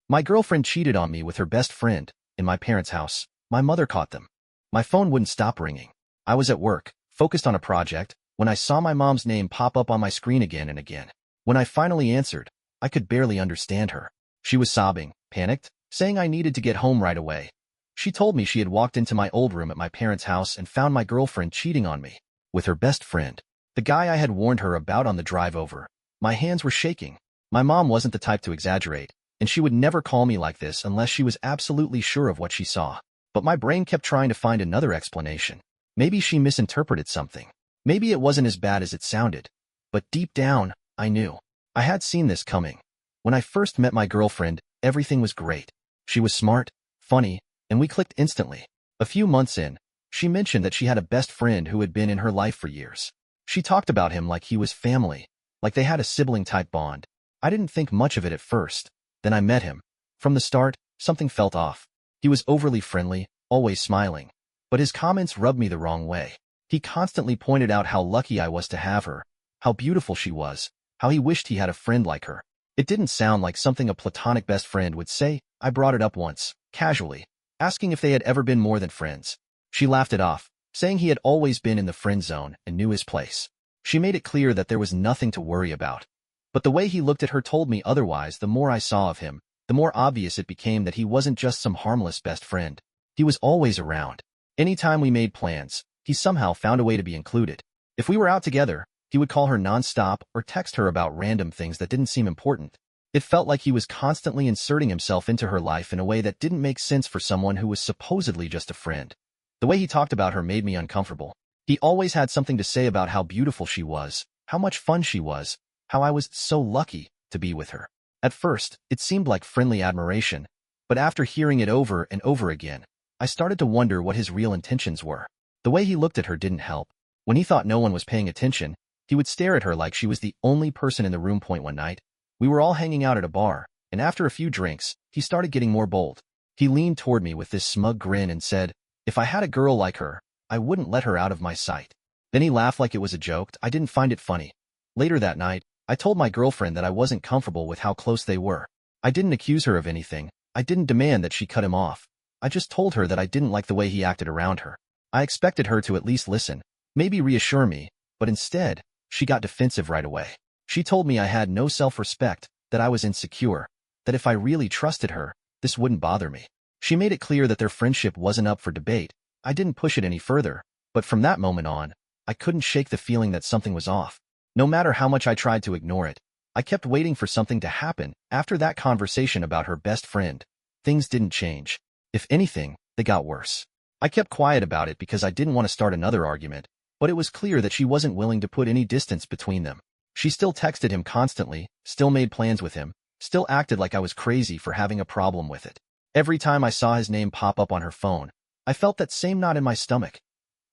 My girlfriend cheated on me with her best friend in my parents' house. My mother caught them. My phone wouldn't stop ringing. I was at work, focused on a project, when I saw my mom's name pop up on my screen again and again. When I finally answered, I could barely understand her. She was sobbing, panicked, saying I needed to get home right away. She told me she had walked into my old room at my parents' house and found my girlfriend cheating on me with her best friend, the guy I had warned her about on the drive over. My hands were shaking. My mom wasn't the type to exaggerate, and she would never call me like this unless she was absolutely sure of what she saw. But my brain kept trying to find another explanation. Maybe she misinterpreted something. Maybe it wasn't as bad as it sounded. But deep down, I knew. I had seen this coming. When I first met my girlfriend, everything was great. She was smart, funny, and we clicked instantly. A few months in, she mentioned that she had a best friend who had been in her life for years. She talked about him like he was family, like they had a sibling-type bond. I didn't think much of it at first. Then I met him. From the start, something felt off. He was overly friendly, always smiling. But his comments rubbed me the wrong way. He constantly pointed out how lucky I was to have her, how beautiful she was, how he wished he had a friend like her. It didn't sound like something a platonic best friend would say. I brought it up once, casually, asking if they had ever been more than friends. She laughed it off, saying he had always been in the friend zone and knew his place. She made it clear that there was nothing to worry about. But the way he looked at her told me otherwise. The more I saw of him, the more obvious it became that he wasn't just some harmless best friend. He was always around. Anytime we made plans, he somehow found a way to be included. If we were out together, he would call her nonstop or text her about random things that didn't seem important. It felt like he was constantly inserting himself into her life in a way that didn't make sense for someone who was supposedly just a friend. The way he talked about her made me uncomfortable. He always had something to say about how beautiful she was, how much fun she was, how I was so lucky to be with her. At first, it seemed like friendly admiration, but after hearing it over and over again, I started to wonder what his real intentions were. The way he looked at her didn't help. When he thought no one was paying attention, he would stare at her like she was the only person in the room. One night, we were all hanging out at a bar, and after a few drinks, he started getting more bold. He leaned toward me with this smug grin and said, "If I had a girl like her, I wouldn't let her out of my sight." Then he laughed like it was a joke. I didn't find it funny. Later that night, I told my girlfriend that I wasn't comfortable with how close they were. I didn't accuse her of anything. I didn't demand that she cut him off. I just told her that I didn't like the way he acted around her. I expected her to at least listen, maybe reassure me, but instead, she got defensive right away. She told me I had no self-respect, that I was insecure, that if I really trusted her, this wouldn't bother me. She made it clear that their friendship wasn't up for debate. I didn't push it any further, but from that moment on, I couldn't shake the feeling that something was off. No matter how much I tried to ignore it, I kept waiting for something to happen. After that conversation about her best friend, things didn't change. If anything, they got worse. I kept quiet about it because I didn't want to start another argument, but it was clear that she wasn't willing to put any distance between them. She still texted him constantly, still made plans with him, still acted like I was crazy for having a problem with it. Every time I saw his name pop up on her phone, I felt that same knot in my stomach.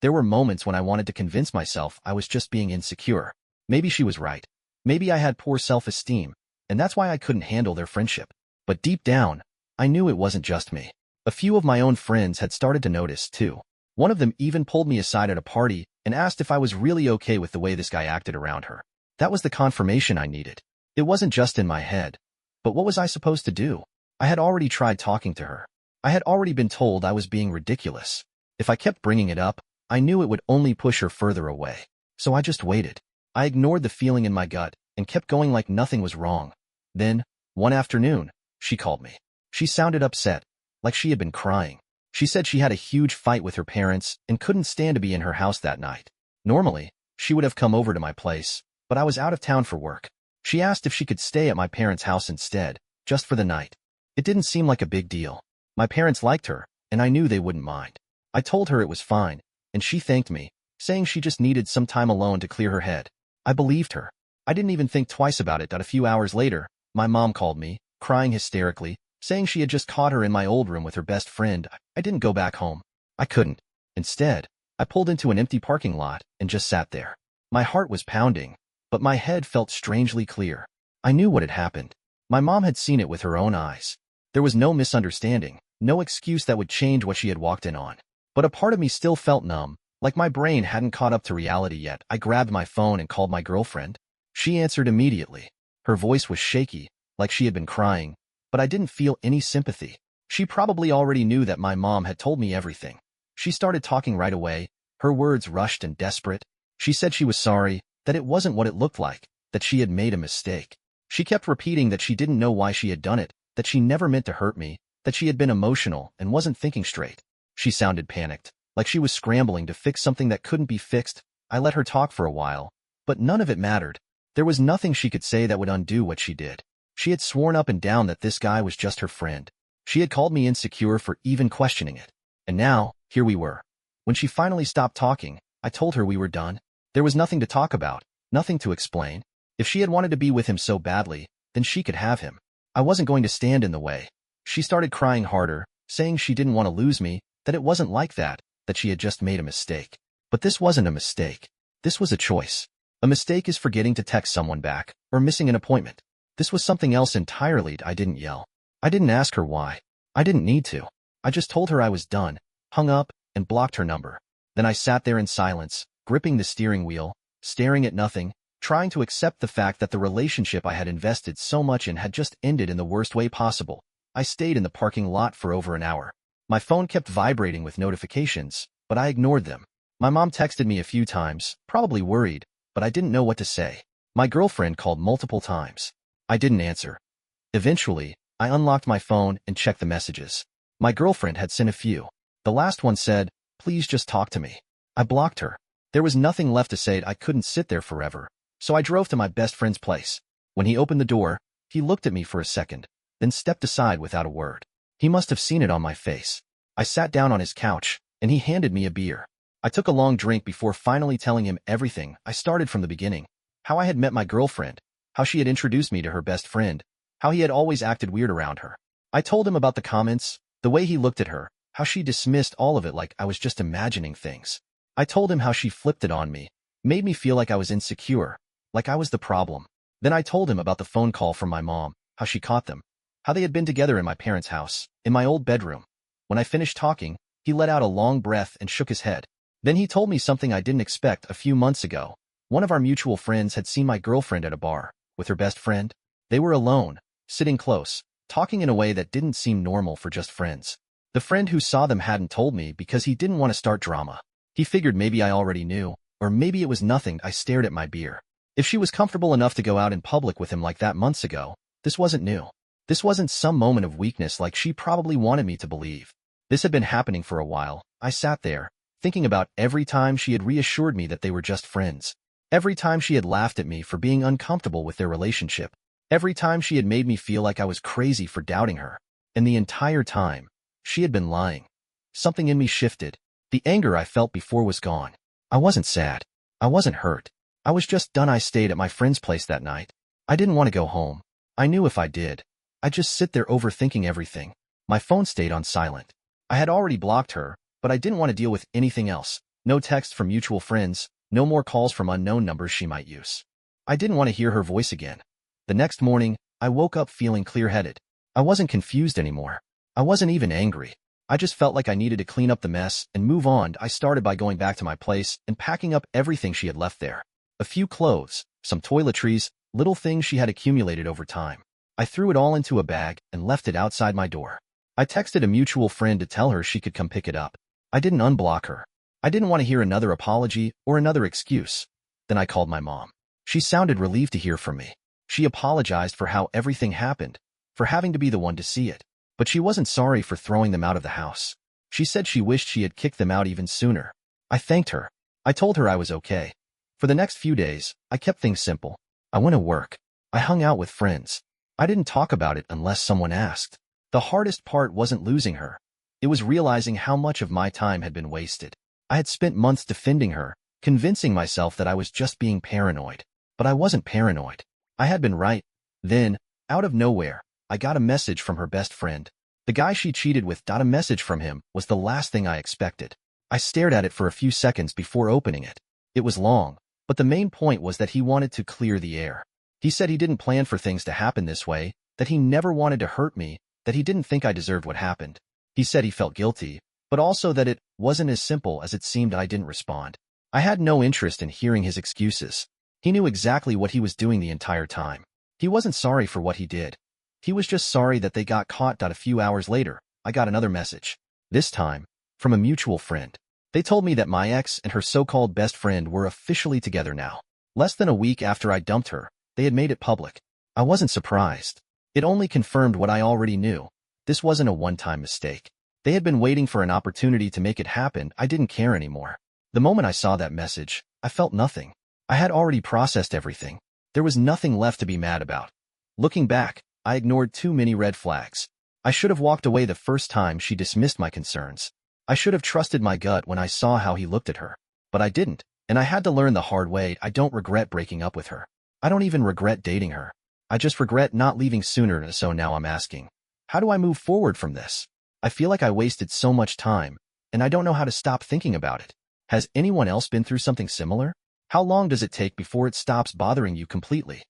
There were moments when I wanted to convince myself I was just being insecure. Maybe she was right. Maybe I had poor self-esteem, and that's why I couldn't handle their friendship. But deep down, I knew it wasn't just me. A few of my own friends had started to notice, too. One of them even pulled me aside at a party and asked if I was really okay with the way this guy acted around her. That was the confirmation I needed. It wasn't just in my head. But what was I supposed to do? I had already tried talking to her. I had already been told I was being ridiculous. If I kept bringing it up, I knew it would only push her further away. So I just waited. I ignored the feeling in my gut and kept going like nothing was wrong. Then, one afternoon, she called me. She sounded upset, like she had been crying. She said she had a huge fight with her parents and couldn't stand to be in her house that night. Normally, she would have come over to my place, but I was out of town for work. She asked if she could stay at my parents' house instead, just for the night. It didn't seem like a big deal. My parents liked her, and I knew they wouldn't mind. I told her it was fine, and she thanked me, saying she just needed some time alone to clear her head. I believed her. I didn't even think twice about it. A few hours later, my mom called me, crying hysterically, saying she had just caught her in my old room with her best friend. I didn't go back home. I couldn't. Instead, I pulled into an empty parking lot and just sat there. My heart was pounding, but my head felt strangely clear. I knew what had happened. My mom had seen it with her own eyes. There was no misunderstanding, no excuse that would change what she had walked in on. But a part of me still felt numb, like my brain hadn't caught up to reality yet. I grabbed my phone and called my girlfriend. She answered immediately. Her voice was shaky, like she had been crying, but I didn't feel any sympathy. She probably already knew that my mom had told me everything. She started talking right away, her words rushed and desperate. She said she was sorry, that it wasn't what it looked like, that she had made a mistake. She kept repeating that she didn't know why she had done it, that she never meant to hurt me, that she had been emotional and wasn't thinking straight. She sounded panicked, like she was scrambling to fix something that couldn't be fixed. I let her talk for a while, but none of it mattered. There was nothing she could say that would undo what she did. She had sworn up and down that this guy was just her friend. She had called me insecure for even questioning it. And now, here we were. When she finally stopped talking, I told her we were done. There was nothing to talk about, nothing to explain. If she had wanted to be with him so badly, then she could have him. I wasn't going to stand in the way. She started crying harder, saying she didn't want to lose me, that it wasn't like that she had just made a mistake. But this wasn't a mistake. This was a choice. A mistake is forgetting to text someone back, or missing an appointment. This was something else entirely. I didn't yell. I didn't ask her why. I didn't need to. I just told her I was done, hung up, and blocked her number. Then I sat there in silence, gripping the steering wheel, staring at nothing, trying to accept the fact that the relationship I had invested so much in had just ended in the worst way possible. I stayed in the parking lot for over an hour. My phone kept vibrating with notifications, but I ignored them. My mom texted me a few times, probably worried, but I didn't know what to say. My girlfriend called multiple times. I didn't answer. Eventually, I unlocked my phone and checked the messages. My girlfriend had sent a few. The last one said, "Please just talk to me." I blocked her. There was nothing left to say. I couldn't sit there forever. So I drove to my best friend's place. When he opened the door, he looked at me for a second, then stepped aside without a word. He must have seen it on my face. I sat down on his couch, and he handed me a beer. I took a long drink before finally telling him everything. I started from the beginning. How I had met my girlfriend, how she had introduced me to her best friend, how he had always acted weird around her. I told him about the comments, the way he looked at her, how she dismissed all of it like I was just imagining things. I told him how she flipped it on me, made me feel like I was insecure, like I was the problem. Then I told him about the phone call from my mom, how she caught them, how they had been together in my parents' house, in my old bedroom. When I finished talking, he let out a long breath and shook his head. Then he told me something I didn't expect. A few months ago, one of our mutual friends had seen my girlfriend at a bar, with her best friend. They were alone, sitting close, talking in a way that didn't seem normal for just friends. The friend who saw them hadn't told me because he didn't want to start drama. He figured maybe I already knew, or maybe it was nothing. I stared at my beer. If she was comfortable enough to go out in public with him like that months ago, this wasn't new. This wasn't some moment of weakness like she probably wanted me to believe. This had been happening for a while. I sat there, thinking about every time she had reassured me that they were just friends. Every time she had laughed at me for being uncomfortable with their relationship. Every time she had made me feel like I was crazy for doubting her. And the entire time, she had been lying. Something in me shifted. The anger I felt before was gone. I wasn't sad. I wasn't hurt. I was just done. I stayed at my friend's place that night. I didn't want to go home. I knew if I did, I'd just sit there overthinking everything. My phone stayed on silent. I had already blocked her, but I didn't want to deal with anything else. No texts from mutual friends, no more calls from unknown numbers she might use. I didn't want to hear her voice again. The next morning, I woke up feeling clear-headed. I wasn't confused anymore. I wasn't even angry. I just felt like I needed to clean up the mess and move on. I started by going back to my place and packing up everything she had left there. A few clothes, some toiletries, little things she had accumulated over time. I threw it all into a bag and left it outside my door. I texted a mutual friend to tell her she could come pick it up. I didn't unblock her. I didn't want to hear another apology or another excuse. Then I called my mom. She sounded relieved to hear from me. She apologized for how everything happened, for having to be the one to see it. But she wasn't sorry for throwing them out of the house. She said she wished she had kicked them out even sooner. I thanked her. I told her I was okay. For the next few days, I kept things simple. I went to work. I hung out with friends. I didn't talk about it unless someone asked. The hardest part wasn't losing her. It was realizing how much of my time had been wasted. I had spent months defending her, convincing myself that I was just being paranoid. But I wasn't paranoid. I had been right. Then, out of nowhere, I got a message from her best friend. The guy she cheated with. A message from him was the last thing I expected. I stared at it for a few seconds before opening it. It was long, but the main point was that he wanted to clear the air. He said he didn't plan for things to happen this way, that he never wanted to hurt me, that he didn't think I deserved what happened. He said he felt guilty, but also that it wasn't as simple as it seemed. I didn't respond. I had no interest in hearing his excuses. He knew exactly what he was doing the entire time. He wasn't sorry for what he did. He was just sorry that they got caught. A few hours later, I got another message. This time, from a mutual friend. They told me that my ex and her so-called best friend were officially together now. Less than a week after I dumped her, they had made it public. I wasn't surprised. It only confirmed what I already knew. This wasn't a one-time mistake. They had been waiting for an opportunity to make it happen. I didn't care anymore. The moment I saw that message, I felt nothing. I had already processed everything. There was nothing left to be mad about. Looking back, I ignored too many red flags. I should have walked away the first time she dismissed my concerns. I should have trusted my gut when I saw how he looked at her. But I didn't, and I had to learn the hard way. I don't regret breaking up with her. I don't even regret dating her. I just regret not leaving sooner. So now I'm asking, how do I move forward from this? I feel like I wasted so much time, and I don't know how to stop thinking about it. Has anyone else been through something similar? How long does it take before it stops bothering you completely?